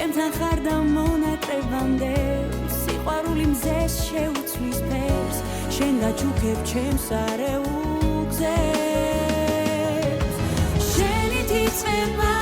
ჩემთან ხარ და მონატრებამდე სიყვარული მზეს შეუცვლის ფერს შენ გაჩუქებ ჩემს არეულ გზებს შენი თითქმება